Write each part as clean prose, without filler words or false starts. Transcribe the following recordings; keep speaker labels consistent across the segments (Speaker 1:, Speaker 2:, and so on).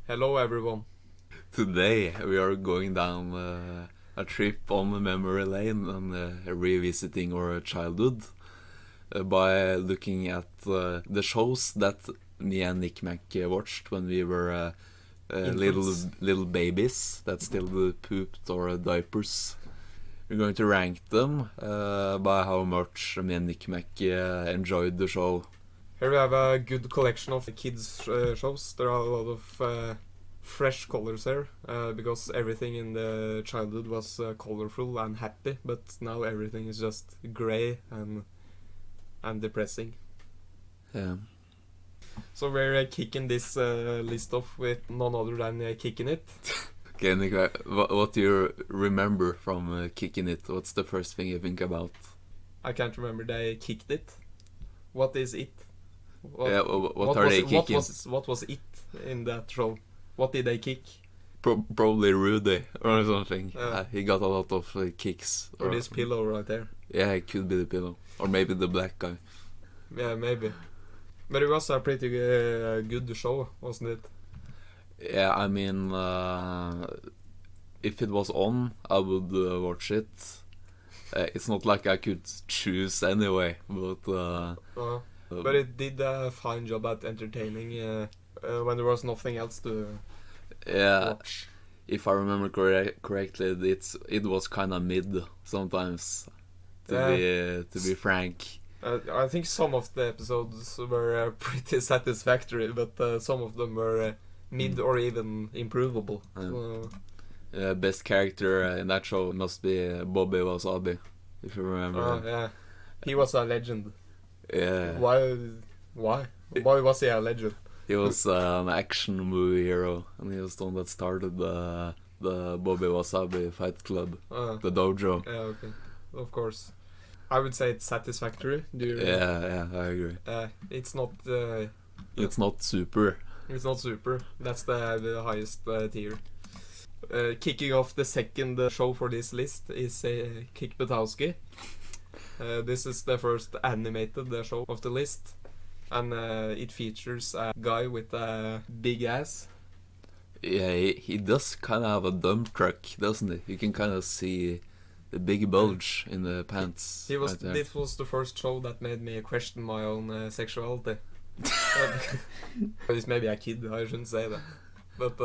Speaker 1: Hello everyone.
Speaker 2: Today we are going down a trip on the memory lane and revisiting our childhood by looking at the shows that me and Nick Mac watched when we were little babies that still pooped our diapers. We're going to rank them by how much me and Nick Mac enjoyed the show.
Speaker 1: Here we have a good collection of kids shows. There are a lot of fresh colors here because everything in the childhood was colorful and happy, but now everything is just grey and depressing.
Speaker 2: Yeah.
Speaker 1: So we're kicking this list off with none other than Kicking It.
Speaker 2: Okay, Nick, what do you remember from Kicking It? What's the first thing you think about?
Speaker 1: I can't remember. They kicked it. What is it?
Speaker 2: What are they kicking?
Speaker 1: What was it in that show? What did they kick?
Speaker 2: Probably Rudy or something.
Speaker 1: Yeah.
Speaker 2: He got a lot of kicks.
Speaker 1: Or this pillow right there.
Speaker 2: Yeah, it could be the pillow. Or maybe the black guy.
Speaker 1: Yeah, maybe. But it was a pretty good show, wasn't it?
Speaker 2: Yeah, I mean, if it was on, I would watch it. It's not like I could choose anyway, but
Speaker 1: But it did a fine job at entertaining when there was nothing else to
Speaker 2: yeah,
Speaker 1: watch.
Speaker 2: if I remember correctly, it was kind of mid sometimes. To be frank.
Speaker 1: I think some of the episodes were pretty satisfactory, but some of them were mid or even improvable.
Speaker 2: Best character in that show must be Bobby Wasabi, if you remember.
Speaker 1: Yeah, he was a legend.
Speaker 2: Yeah.
Speaker 1: Why was he a legend?
Speaker 2: He was an action movie hero, and he was the one that started the Bobby Wasabi Fight Club, the dojo.
Speaker 1: Yeah, okay, of course. I would say it's satisfactory. Do you?
Speaker 2: Yeah, I agree.
Speaker 1: It's not.
Speaker 2: It's not super.
Speaker 1: It's not super. That's the highest tier. Kicking off the second show for this list is Kick Butowski. This is the first animated show of the list, and it features a guy with a big ass.
Speaker 2: Yeah, he does kind of have a dump truck, doesn't he? You can kind of see the big bulge in the pants. Right there.
Speaker 1: This was the first show that made me question my own sexuality. It's maybe a kid, I shouldn't say that. But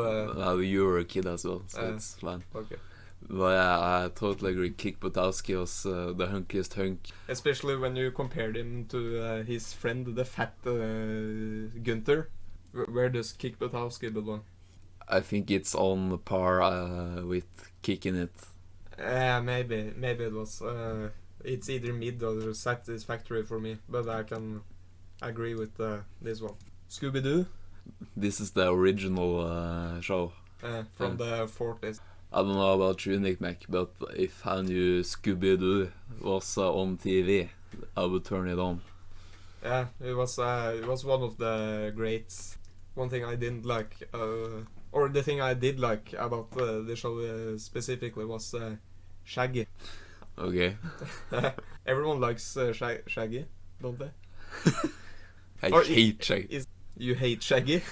Speaker 2: you were a kid as well, so it's fine.
Speaker 1: Okay.
Speaker 2: But yeah, I totally agree. Kick Butowski was the hunkiest hunk.
Speaker 1: Especially when you compared him to his friend, the fat Gunther. Where does Kick Butowski belong?
Speaker 2: I think it's on par with Kicking It.
Speaker 1: Maybe it was. It's either mid or satisfactory for me, but I can agree with this one. Scooby-Doo.
Speaker 2: This is the original show.
Speaker 1: From the 40s.
Speaker 2: I don't know about you, Nick Mac, but if I knew Scooby-Doo was on TV, I would turn it on.
Speaker 1: Yeah, it was one of the greats. One thing I didn't like, or the thing I did like about the show specifically was Shaggy.
Speaker 2: Okay.
Speaker 1: Everyone likes Shaggy, don't they?
Speaker 2: I hate Shaggy.
Speaker 1: You hate Shaggy?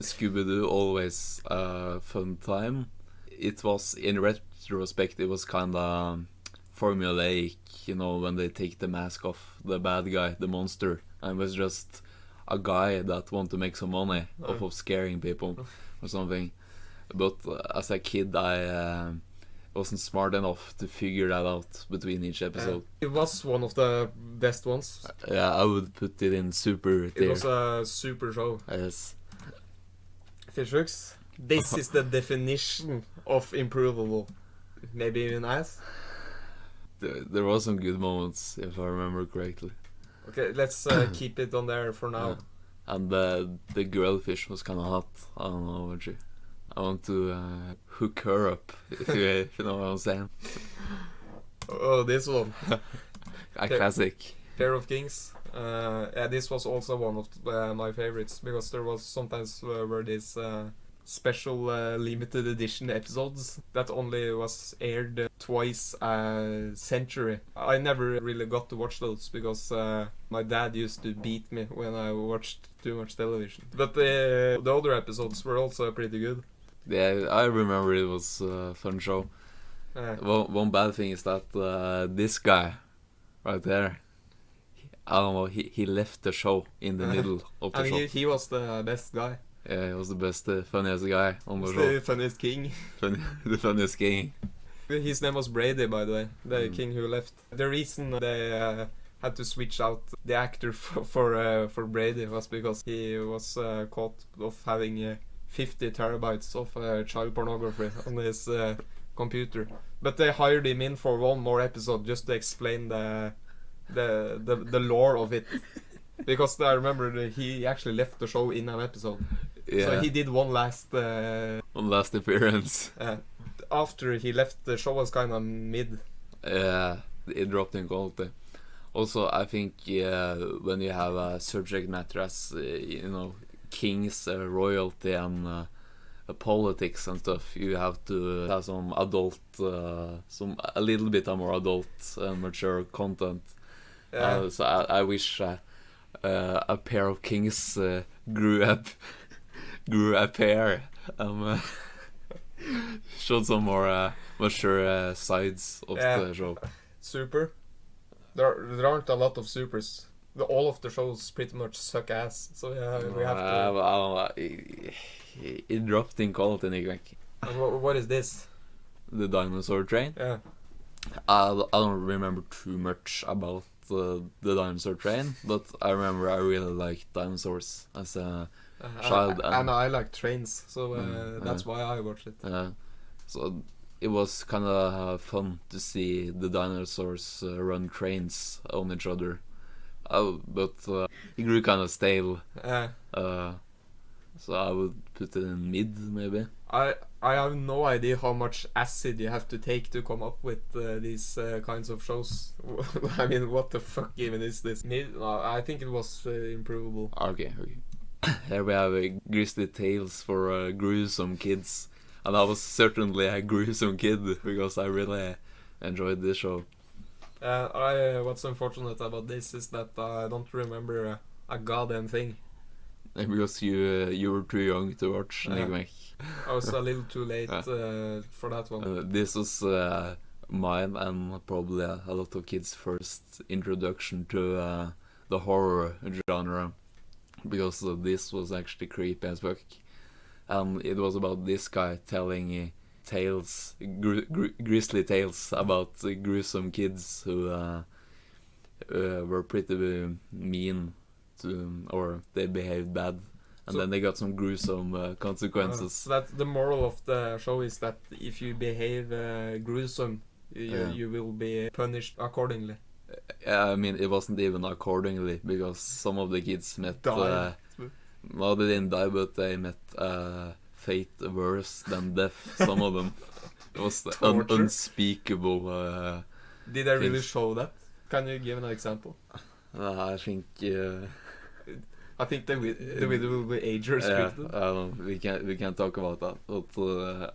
Speaker 2: Scooby-Doo, always a fun time. It was, in retrospect, it was kind of formulaic, you know, when they take the mask off the bad guy, the monster, and it was just a guy that wanted to make some money off of scaring people or something. But as a kid, I wasn't smart enough to figure that out between each episode.
Speaker 1: It was one of the best ones.
Speaker 2: Yeah, I would put it in super tier.
Speaker 1: It was a super show.
Speaker 2: Yes.
Speaker 1: Fishhooks. This is the definition of improvable. Maybe even ass.
Speaker 2: There was some good moments, if I remember correctly.
Speaker 1: Okay, let's keep it on there for now.
Speaker 2: Yeah. And the girl fish was kind of hot. I don't know what you. I want to hook her up, if you know what I'm saying.
Speaker 1: Oh, this one.
Speaker 2: A classic.
Speaker 1: Pair of Kings. Yeah, this was also one of my favorites because there was sometimes where this special limited edition episodes that only was aired twice a century. I never really got to watch those because my dad used to beat me when I watched too much television. But the other episodes were also pretty good.
Speaker 2: Yeah, I remember it was a fun show. One bad thing is that this guy right there, I don't know, he left the show in the middle of the show.
Speaker 1: He was the best guy.
Speaker 2: Yeah, he was the best, funniest guy on the
Speaker 1: He's
Speaker 2: show.
Speaker 1: the funniest king.
Speaker 2: The funniest king.
Speaker 1: His name was Brady, by the way, the king who left. The reason they had to switch out the actor for Brady was because he was caught of having 50 terabytes of child pornography on his computer. But they hired him in for one more episode just to explain the lore of it. Because I remember that he actually left the show in an episode.
Speaker 2: Yeah.
Speaker 1: So he did one last
Speaker 2: appearance.
Speaker 1: After he left, the show was kind of mid.
Speaker 2: Yeah, it dropped in quality. Also, I think when you have a subject matter as kings, royalty, and politics and stuff, you have to have some adult, a little bit of more adult and mature content. So I wish a pair of kings grew a pair and showed some more mature sides of the show.
Speaker 1: Super. There aren't a lot of supers. All of the shows pretty much suck ass. So we have to.
Speaker 2: It dropped in quality, Nick.
Speaker 1: What is this?
Speaker 2: The Dinosaur Train.
Speaker 1: Yeah.
Speaker 2: I don't remember too much about the Dinosaur Train, but I remember I really liked dinosaurs as a child.
Speaker 1: And I like trains, so that's why I watched it.
Speaker 2: So it was kind of fun to see the dinosaurs run trains on each other. But it grew kind of stale. So I would put it in mid, maybe.
Speaker 1: I have no idea how much acid you have to take to come up with these kinds of shows. I mean, what the fuck even is this? I think it was improvable.
Speaker 2: Okay. Here we have Grisly Tales for gruesome kids. And I was certainly a gruesome kid because I really enjoyed this show.
Speaker 1: What's unfortunate about this is that I don't remember a goddamn thing.
Speaker 2: Because you were too young to watch Nigmek.
Speaker 1: I was a little too late for that one.
Speaker 2: This was mine and probably a lot of kids' first introduction to the horror genre. Because this was actually creepy as fuck. And it was about this guy telling tales, grisly tales about gruesome kids who were pretty mean to, or they behaved bad, and then they got some gruesome consequences.
Speaker 1: So that the moral of the show is that if you behave gruesome, you will be punished accordingly.
Speaker 2: I mean, it wasn't even accordingly, because some of the kids met no, they didn't die, but they met fate worse than death. Some of them. It was unspeakable.
Speaker 1: Did I really show that? Can you give an example?
Speaker 2: I think
Speaker 1: I think the video will be age restricted.
Speaker 2: We can't talk about that. But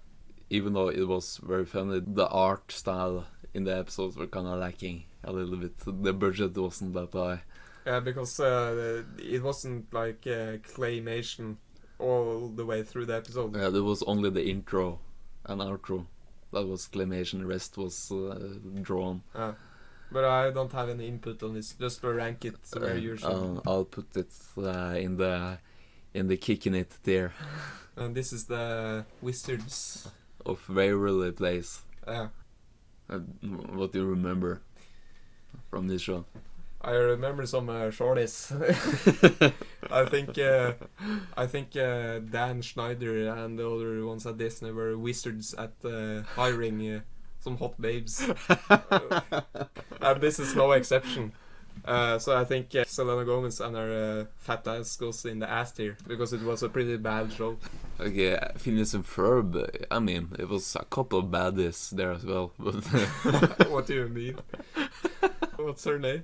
Speaker 2: even though it was very funny, the art style in the episodes were kind of lacking a little bit. The budget wasn't that high.
Speaker 1: Yeah, because it wasn't like claymation all the way through the episode.
Speaker 2: Yeah, there was only the intro and outro that was claymation. The rest was drawn.
Speaker 1: But I don't have any input on this. Just to rank it where you should.
Speaker 2: I'll put it in the kicking it tier.
Speaker 1: And this is the Wizards
Speaker 2: of Waverly Place.
Speaker 1: Yeah.
Speaker 2: What do you remember from this show?
Speaker 1: I remember some shorties. I think Dan Schneider and the other ones at Disney were wizards at hiring some hot babes. And this is no exception. So I think Selena Gomez and her fat ass goes in the ass tier because it was a pretty bad show.
Speaker 2: Okay, Phineas and Ferb, I mean, it was a couple of baddies there as well. But
Speaker 1: what do you mean? What's her name?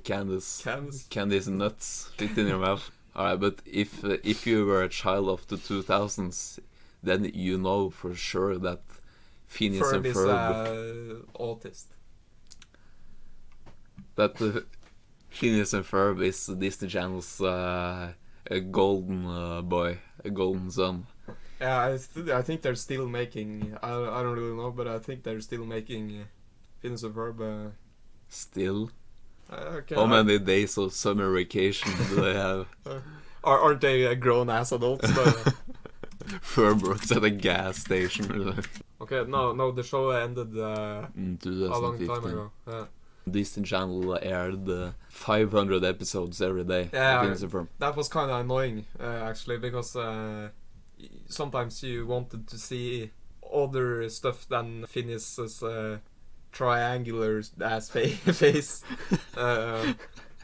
Speaker 1: Candace.
Speaker 2: Candace nuts fit in your mouth. Alright, but if you were a child of the 2000s, then you know for sure that Phineas and
Speaker 1: Ferb is
Speaker 2: Ferb,
Speaker 1: autist.
Speaker 2: that Phineas and Ferb is Disney Channel's a golden boy, a golden son.
Speaker 1: Yeah, I think they're still making. I don't really know, but I think they're still making Phineas and Ferb.
Speaker 2: Still,
Speaker 1: Okay,
Speaker 2: how many days of summer vacation do they have?
Speaker 1: aren't they grown ass adults? But,
Speaker 2: Ferb works at a gas station or something.
Speaker 1: okay, no, the show ended
Speaker 2: In
Speaker 1: a long time
Speaker 2: 2015.
Speaker 1: ago. Yeah.
Speaker 2: Disney Channel aired 500 episodes every day.
Speaker 1: Yeah,
Speaker 2: of Phineas and Ferb.
Speaker 1: That was kind of annoying, actually, because sometimes you wanted to see other stuff than Phineas's triangular ass face.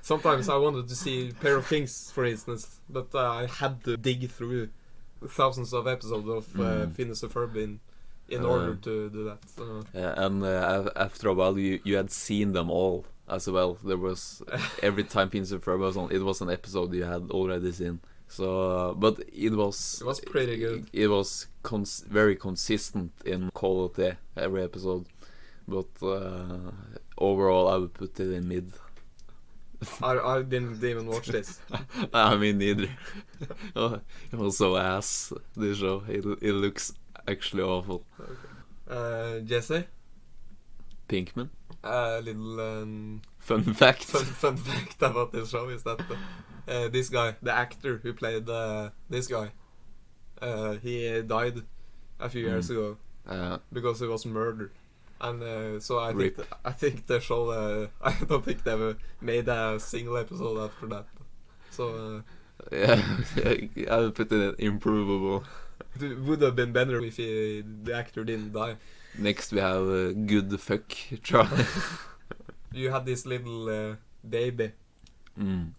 Speaker 1: Sometimes I wanted to see a pair of things, for instance, but I had to dig through thousands of episodes of Phineas and Ferb in order to do that. So.
Speaker 2: Yeah, and after a while, you had seen them all as well. There was every time Phineas and Ferb was on, it was an episode you had already seen. So, but it was
Speaker 1: pretty good.
Speaker 2: It was very consistent in quality every episode, but overall, I would put it in mid.
Speaker 1: I didn't even watch this.
Speaker 2: I mean, neither. It was so ass. This show, it looks actually awful.
Speaker 1: Jesse,
Speaker 2: Pinkman.
Speaker 1: little
Speaker 2: Fun fact.
Speaker 1: fun fact about this show is that this guy, the actor who played this guy, he died a few years ago because he was murdered. And so I think the show I don't think they ever made a single episode after that. So
Speaker 2: Yeah, I would put it improvable.
Speaker 1: it would have been better if the actor didn't die.
Speaker 2: Next we have Good Fuck Charlie.
Speaker 1: You had this little baby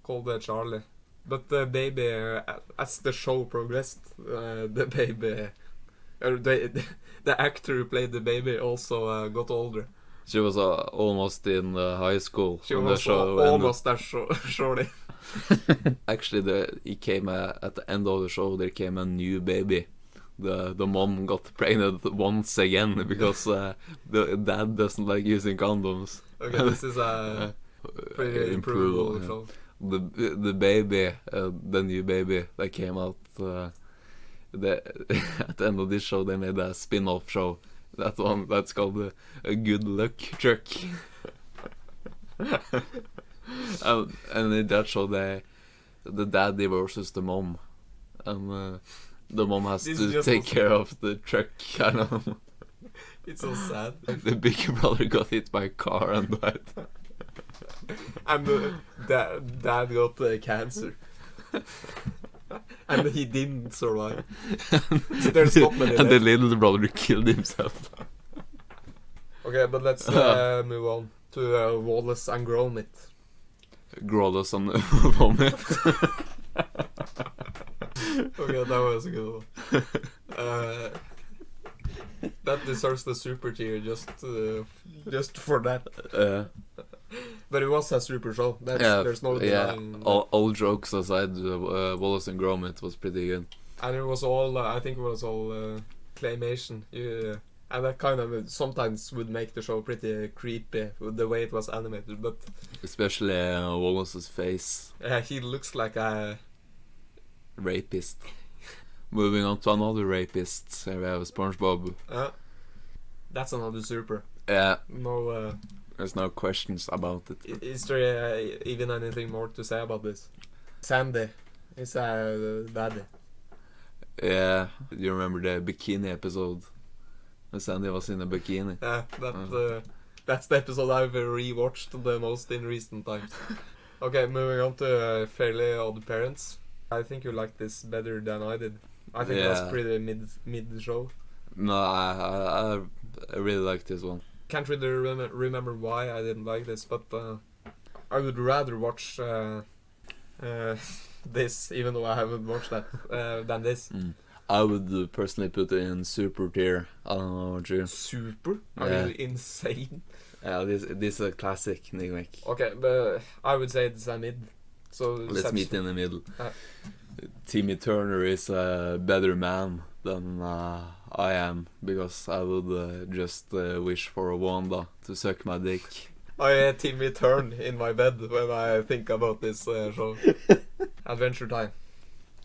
Speaker 1: called Charlie, but the baby, as the show progressed, the baby, the actor who played the baby also got older.
Speaker 2: She was almost in high school
Speaker 1: She
Speaker 2: when
Speaker 1: was
Speaker 2: the show ended.
Speaker 1: almost as shorty.
Speaker 2: Actually, it came at the end of the show. There came a new baby. The mom got pregnant once again because the dad doesn't like using condoms.
Speaker 1: Okay, this is a pretty improvable show.
Speaker 2: The baby, the new baby that came out. At the end of this show, they made a spin-off show. That's called a Good Luck Truck. And in that show, the dad divorces the mom, and the mom has
Speaker 1: This
Speaker 2: to
Speaker 1: just
Speaker 2: take
Speaker 1: was-
Speaker 2: care of the truck. I don't know.
Speaker 1: It's so sad.
Speaker 2: The big brother got hit by a car and died.
Speaker 1: And the dad got cancer. And he didn't survive. So there's not many
Speaker 2: And the
Speaker 1: left.
Speaker 2: little brother killed himself.
Speaker 1: Okay, but let's move on to Wallace and Gromit.
Speaker 2: Grollos on the vomit.
Speaker 1: Okay, that was a good one. That deserves the super tier just for that. But it was a super show. There's no denying.
Speaker 2: All jokes aside, Wallace and Gromit was pretty good.
Speaker 1: And it was all, I think it was all claymation. And that kind of sometimes would make the show pretty creepy with the way it was animated. But
Speaker 2: Especially Wallace's face.
Speaker 1: he looks like a...
Speaker 2: Rapist. Moving on to another rapist. Here we have SpongeBob.
Speaker 1: That's another super.
Speaker 2: Yeah,
Speaker 1: No,
Speaker 2: there's no questions about it.
Speaker 1: is there even anything more to say about this? Sandy is a baddie.
Speaker 2: Yeah, you remember the bikini episode? When Sandy was in a bikini.
Speaker 1: Yeah, that's the episode I've rewatched the most in recent times. Okay, moving on to Fairly Odd Parents. I think you liked this better than I did. I think it was
Speaker 2: Yeah.
Speaker 1: pretty mid show.
Speaker 2: No, I really like this one.
Speaker 1: Can't really remember why I didn't like this, but I would rather watch this, even though I haven't watched that, than this.
Speaker 2: I would personally put it in super tier. I don't know what you.
Speaker 1: Super? Are
Speaker 2: Yeah.
Speaker 1: you insane?
Speaker 2: Yeah, this is a classic Nick.
Speaker 1: Okay, but I would say it's a mid. So
Speaker 2: Let's meet in the middle.
Speaker 1: Uh,
Speaker 2: Timmy Turner is a better man than I am, because I would just wish for Wanda to suck my dick.
Speaker 1: I Timmy Turn in my bed when I think about this show. Adventure Time.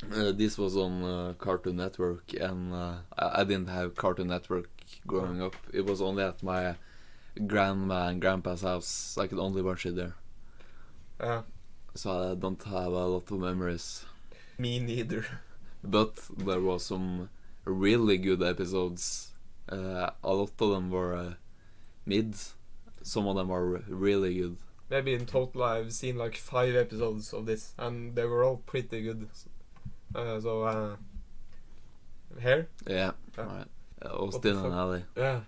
Speaker 2: This was on Cartoon Network, and I didn't have Cartoon Network growing up. It was only at my grandma and grandpa's house. I could only watch it there. So I don't have a lot of memories.
Speaker 1: Me neither.
Speaker 2: But there was some really good episodes. A lot of them were mid. Some of them are really good.
Speaker 1: Maybe in total I've seen like 5 episodes of this, and they were all pretty good. Here?
Speaker 2: Yeah,
Speaker 1: Yeah.
Speaker 2: right. Austin and Ali.
Speaker 1: Yeah.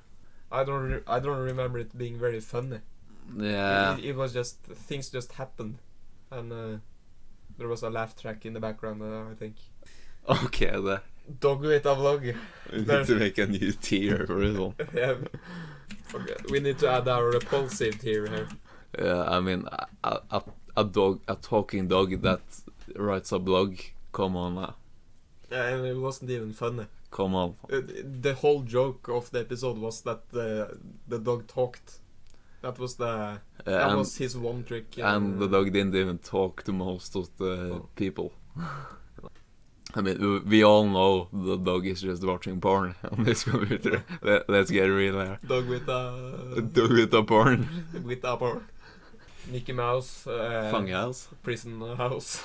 Speaker 1: I don't remember it being very funny.
Speaker 2: Yeah.
Speaker 1: It was just things just happened, and there was a laugh track in the background. I think.
Speaker 2: Okay,
Speaker 1: Dog with a vlog.
Speaker 2: we need to make a new tier for this one.
Speaker 1: Yeah. Okay. We need to add our repulsive tier here.
Speaker 2: Yeah, I mean, a talking dog that writes a blog. Come on now.
Speaker 1: Yeah, and it wasn't even funny.
Speaker 2: Come on.
Speaker 1: The whole joke of the episode was that the dog talked. That was that was his one trick.
Speaker 2: And the dog didn't even talk to most of the people. I mean, we all know the dog is just watching porn on this computer. Let's get real here.
Speaker 1: Dog with a
Speaker 2: Dog with a porn.
Speaker 1: with a porn. Mickey Mouse.
Speaker 2: Funhouse.
Speaker 1: Prison house.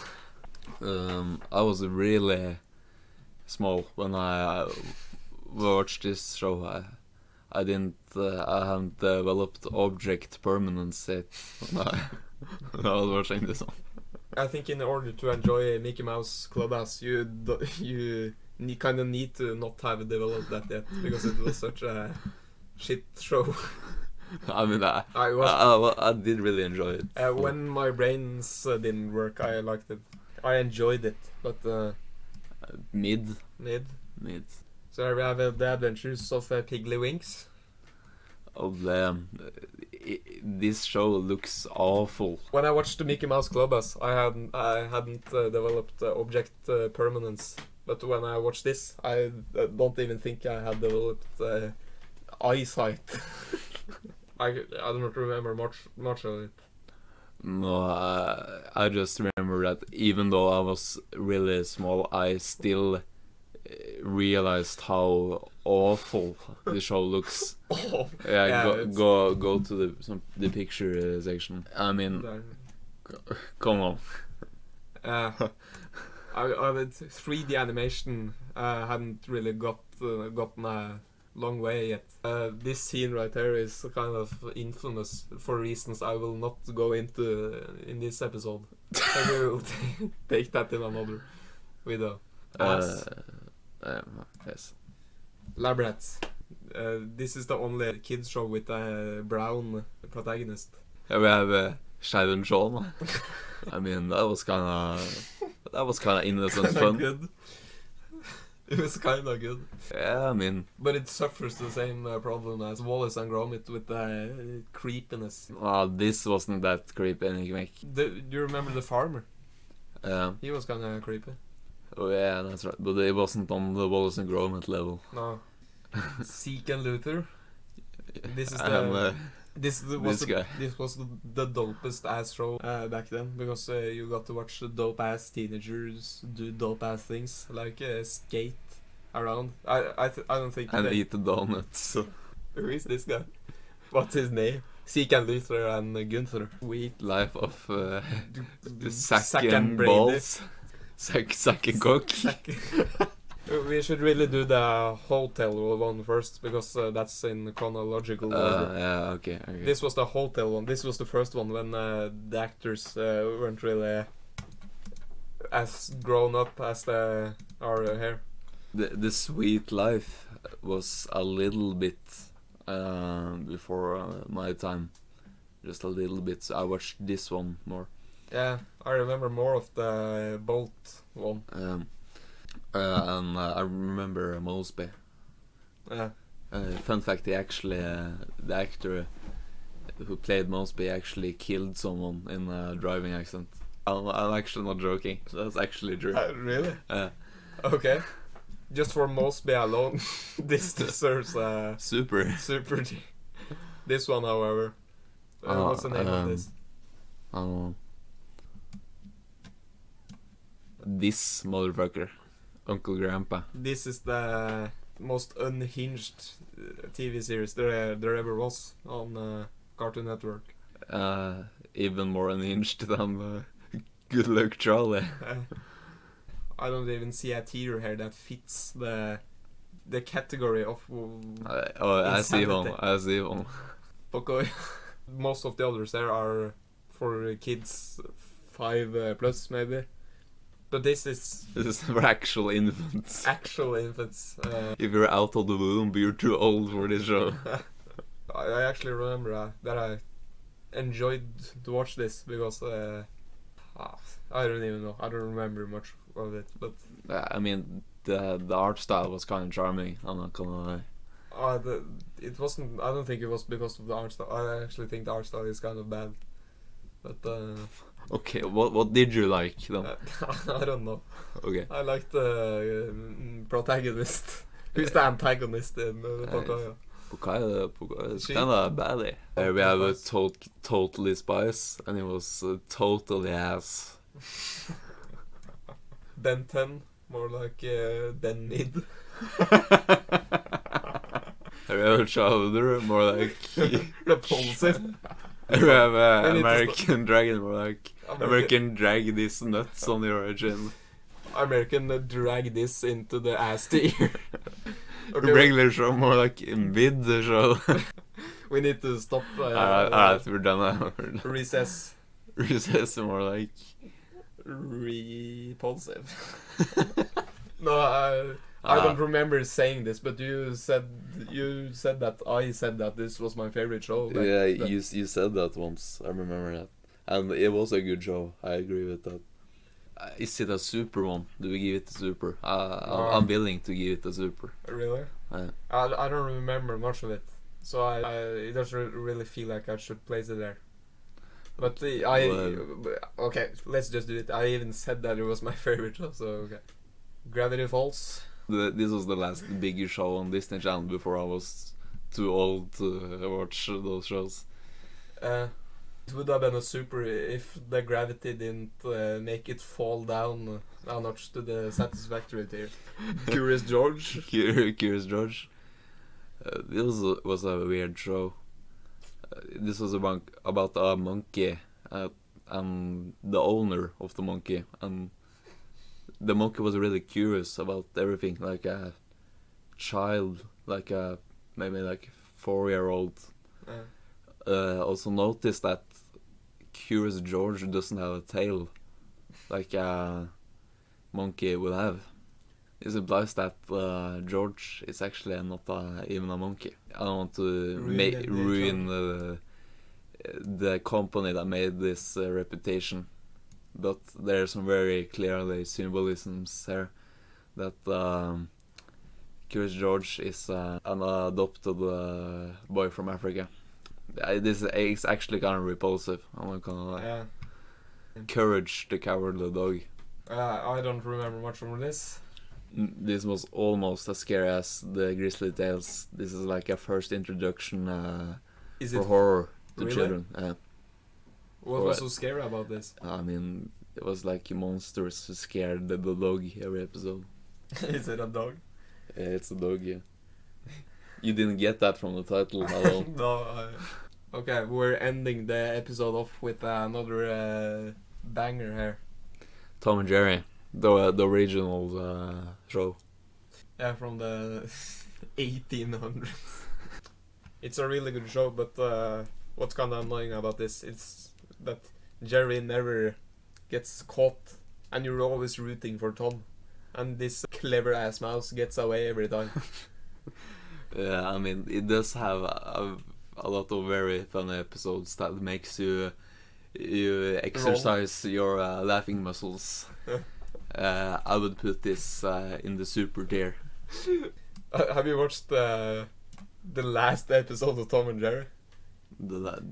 Speaker 2: I was really small when I watched this show. I hadn't developed object permanence yet when I was watching this one.
Speaker 1: I think in order to enjoy Mickey Mouse Clubhouse, you kind of need to not have developed that yet, because it was such a shit show.
Speaker 2: I mean, I did really enjoy it.
Speaker 1: When my brains didn't work, I liked it. I enjoyed it, but
Speaker 2: Mid.
Speaker 1: So here we have the adventures of Piggly Winks.
Speaker 2: Oh damn, this show looks awful.
Speaker 1: When I watched the Mickey Mouse Clubhouse, I hadn't developed object permanence. But when I watched this, I don't even think I had developed eyesight. I don't remember much of it.
Speaker 2: No, I just remember that even though I was really small, I still realized how awful the show looks.
Speaker 1: Oh,
Speaker 2: Yeah, go to the picture section. I mean, come on.
Speaker 1: I 3D animation hadn't really gotten a long way yet. This scene right here is kind of infamous for reasons I will not go into in this episode. I will take that in another video.
Speaker 2: Yes.
Speaker 1: Lab Rats. This is the only kids show with a brown protagonist.
Speaker 2: Yeah, we have Sharon Shawn. I mean, that was kind of innocent fun.
Speaker 1: Good. It was kind of good.
Speaker 2: Yeah, I mean,
Speaker 1: But it suffers the same problem as Wallace and Gromit with the creepiness.
Speaker 2: this wasn't that creepy anyway.
Speaker 1: Do you remember the farmer?
Speaker 2: Yeah.
Speaker 1: He was kind of creepy.
Speaker 2: Oh yeah, that's right. But it wasn't on the Wallace and Gromit level.
Speaker 1: No. Zeke and Luther. This is
Speaker 2: And,
Speaker 1: the this was
Speaker 2: guy.
Speaker 1: this was the dopest ass show back then, because you got to watch the dope ass teenagers do dope ass things like skate around. I don't think.
Speaker 2: And eat the donuts.
Speaker 1: Who is this guy? What's his name? Zeke and Luther and Gunther. Sweet.
Speaker 2: Life of
Speaker 1: Zack
Speaker 2: sack
Speaker 1: and
Speaker 2: and
Speaker 1: Brady.
Speaker 2: balls. Sack and cock.
Speaker 1: We should really do the hotel one first, because that's in chronological order.
Speaker 2: Yeah, okay.
Speaker 1: This was the hotel one. This was the first one when the actors weren't really as grown up as they are here.
Speaker 2: The Sweet Life was a little bit before my time. Just a little bit. So I watched this one more.
Speaker 1: Yeah, I remember more of the boat one.
Speaker 2: And I remember Mosby.
Speaker 1: Yeah.
Speaker 2: Fun fact: the actor who played Mosby actually killed someone in a driving accident. I'm actually not joking. That's actually true.
Speaker 1: Really?
Speaker 2: Uh,
Speaker 1: Okay. Just for Mosby alone, this deserves a
Speaker 2: super.
Speaker 1: super G. This one, however, what's the name of this?
Speaker 2: Um, this motherfucker, Uncle Grandpa.
Speaker 1: This is the most unhinged TV series there ever was on Cartoon Network.
Speaker 2: Even more unhinged than Good Luck Charlie.
Speaker 1: I don't even see a tier here that fits the category of
Speaker 2: I see one.
Speaker 1: Insanity.
Speaker 2: I see one.
Speaker 1: okay. Most of the others there are for kids 5 plus maybe, but this is
Speaker 2: This is for actual infants.
Speaker 1: actual infants.
Speaker 2: If you're out of the womb, you're too old for this show.
Speaker 1: I actually remember that I enjoyed to watch this because I don't even know. I don't remember much of it, but
Speaker 2: I mean, the art style was kind of charming. I'm not gonna lie.
Speaker 1: it wasn't. I don't think it was because of the art style. I actually think the art style is kind of bad. But
Speaker 2: Okay, what did you like then?
Speaker 1: I don't know.
Speaker 2: Okay.
Speaker 1: I like the protagonist. Who's the antagonist in Pocoyo?
Speaker 2: Pocoyo is
Speaker 1: She-
Speaker 2: kind of bad. We have a
Speaker 1: Spice.
Speaker 2: totally Spice, and it was totally ass.
Speaker 1: Ben 10, more like Ben Mid.
Speaker 2: We have a Chowder, more like.
Speaker 1: Repulsive.
Speaker 2: We have
Speaker 1: We need to
Speaker 2: American Dragon, more like.
Speaker 1: American-
Speaker 2: American Drag these nuts on your chin.
Speaker 1: American drag this into the ass tier. Okay,
Speaker 2: Regular show, more like mid show.
Speaker 1: we need to stop.
Speaker 2: Alright, we're done now. We're done.
Speaker 1: Recess.
Speaker 2: Recess, more like.
Speaker 1: Repulsive. No, I don't remember saying this, but you said that I said that this was my favorite show.
Speaker 2: Yeah,
Speaker 1: that-
Speaker 2: you said that once. I remember that, and it was a good show. I agree with that. Is it a super one? Do we give it a super? I'm willing to give it a super.
Speaker 1: Really?
Speaker 2: Yeah.
Speaker 1: I don't remember much of it, so it doesn't really feel like I should place it there. But okay, let's just do it. I even said that it was my favorite show, so okay. Gravity Falls.
Speaker 2: This was the last big show on Disney Channel before I was too old to watch those shows.
Speaker 1: It would have been a super if the gravity didn't make it fall down a notch to the satisfactory tier. Curious George.
Speaker 2: Curious George. This was a weird show. This was about a monkey and the owner of the monkey, and the monkey was really curious about everything, like a child, like a maybe like 4-year-old. Also noticed that Curious George doesn't have a tail like a monkey will have. This implies that George is actually not even a monkey. I don't want to ruin the company that made this reputation, but there are some very clearly symbolisms here that Curious George is an adopted boy from Africa. This is actually kind of repulsive. I'm not gonna lie.
Speaker 1: Yeah.
Speaker 2: Courage the Cowardly Dog.
Speaker 1: I don't remember much from this.
Speaker 2: This was almost as scary as the Grizzly Tales. This is like a first introduction
Speaker 1: Is
Speaker 2: for
Speaker 1: it?
Speaker 2: horror to
Speaker 1: Really?
Speaker 2: children.
Speaker 1: What was so scary about this?
Speaker 2: I mean, it was like monsters who scared the dog every episode.
Speaker 1: Is it a dog?
Speaker 2: Yeah, it's a dog, yeah. You didn't get that from the title alone.
Speaker 1: No. Okay, we're ending the episode off with another banger here.
Speaker 2: Tom and Jerry, the original show.
Speaker 1: Yeah, from the 1800s. It's a really good show, but what's kind of annoying about this is that Jerry never gets caught, and you're always rooting for Tom. And this clever ass mouse gets away every time.
Speaker 2: Yeah, I mean, it does have a lot of very funny episodes that makes you exercise your laughing muscles. I would put this in the super tier.
Speaker 1: Have you watched the last episode of Tom and Jerry?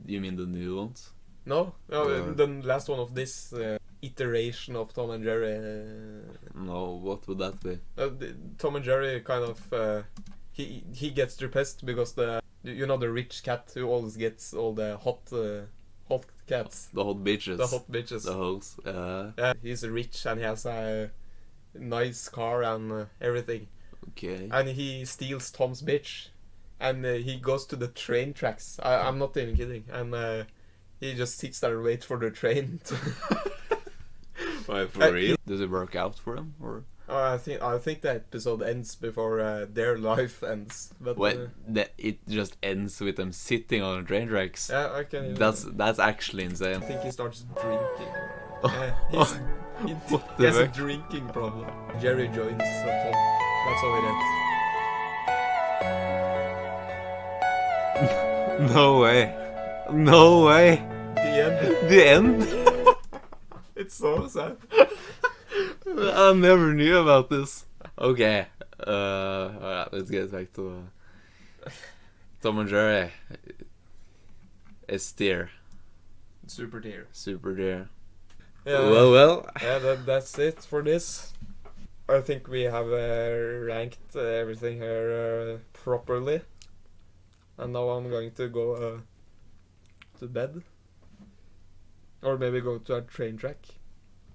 Speaker 2: You mean the new ones?
Speaker 1: No, the last one of this iteration of Tom and Jerry.
Speaker 2: No, what would that be?
Speaker 1: Tom and Jerry kind of he gets depressed because the rich cat who always gets all the hot cats,
Speaker 2: The hot bitches.
Speaker 1: the hot bitches.
Speaker 2: The hoes.
Speaker 1: Yeah, he's rich and he has a nice car and everything,
Speaker 2: Okay.
Speaker 1: and he steals Tom's bitch, and he goes to the train tracks. I'm not even kidding, and he just sits there and waits for the train.
Speaker 2: Why, for real? Does it work out for him, or?
Speaker 1: I think the episode ends before their life ends. But
Speaker 2: It just ends with them sitting on train tracks.
Speaker 1: yeah, I can.
Speaker 2: That's actually insane.
Speaker 1: I think he starts drinking. He
Speaker 2: What the
Speaker 1: has a
Speaker 2: heck?
Speaker 1: drinking problem. Jerry joins Tom. That's how it ends.
Speaker 2: No way. No way.
Speaker 1: The end.
Speaker 2: The end?
Speaker 1: It's so sad.
Speaker 2: I never knew about this. Okay. Alright, let's get back to Tom and Jerry. S tier.
Speaker 1: Super tier.
Speaker 2: Super tier.
Speaker 1: Yeah.
Speaker 2: Well.
Speaker 1: Yeah, that's it for this. I think we have ranked everything here properly. And now I'm going to go to bed. Or maybe go to a train track.